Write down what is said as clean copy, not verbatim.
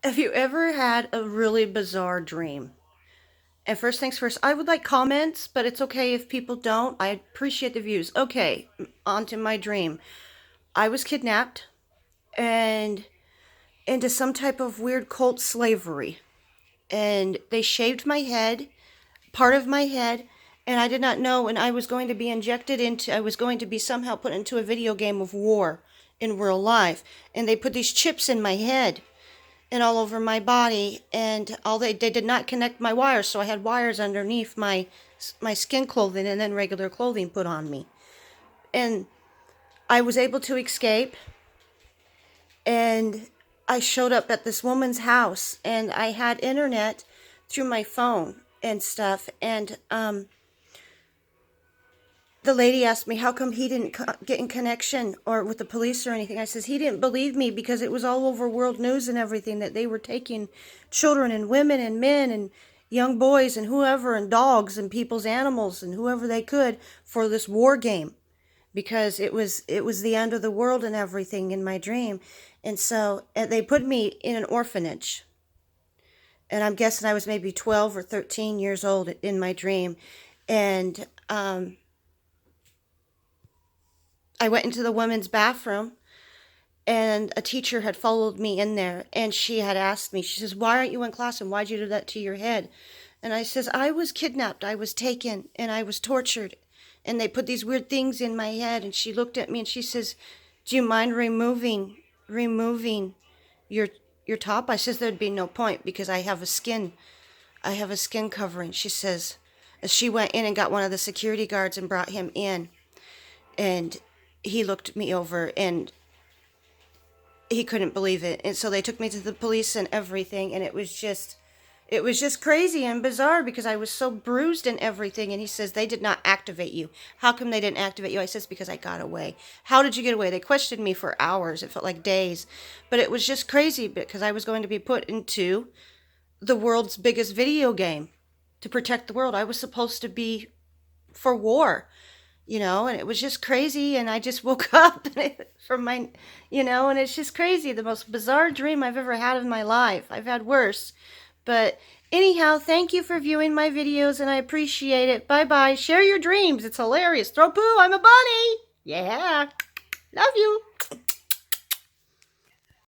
Have you ever had a really bizarre dream? And first things first, I would like comments, but it's okay if people don't. I appreciate the views. Okay, on to my dream. I was kidnapped and into some type of weird cult slavery. And they shaved my head, part of my head, and I did not know. And I was going to be I was going to be somehow put into a video game of war in real life. And they put these chips in my head and all over my body, and they did not connect my wires, so I had wires underneath my skin clothing and then regular clothing put on me. And I was able to escape, and I showed up at this woman's house, and I had internet through my phone and stuff. And the lady asked me how come he didn't get in connection or with the police or anything. I says he didn't believe me because it was all over world news and everything that they were taking children and women and men and young boys and whoever and dogs and people's animals and whoever they could for this war game, because it was the end of the world and everything in my dream. And so they put me in an orphanage, and I'm guessing I was maybe 12 or 13 years old in my dream. And I went into the women's bathroom, and a teacher had followed me in there, and she had asked me, she says, why aren't you in class, and why'd you do that to your head? And I says, I was kidnapped, I was taken, and I was tortured, and they put these weird things in my head. And she looked at me and she says, do you mind removing your your top? I says, there'd be no point because I have a skin covering. She says, as she went in and got one of the security guards and brought him in, and he looked me over and he couldn't believe it. And so they took me to the police and everything, and it was just crazy and bizarre because I was so bruised and everything. And he says, they did not activate you. How come they didn't activate you? I says, because I got away. How did you get away? They questioned me for hours. It felt like days. But it was just crazy because I was going to be put into the world's biggest video game to protect the world. I was supposed to be for war, and it was just crazy. And I just woke up from and it's just crazy. The most bizarre dream I've ever had in my life. I've had worse. But anyhow, thank you for viewing my videos, and I appreciate it. Bye bye. Share your dreams. It's hilarious. Throw poo. I'm a bunny. Yeah. Love you.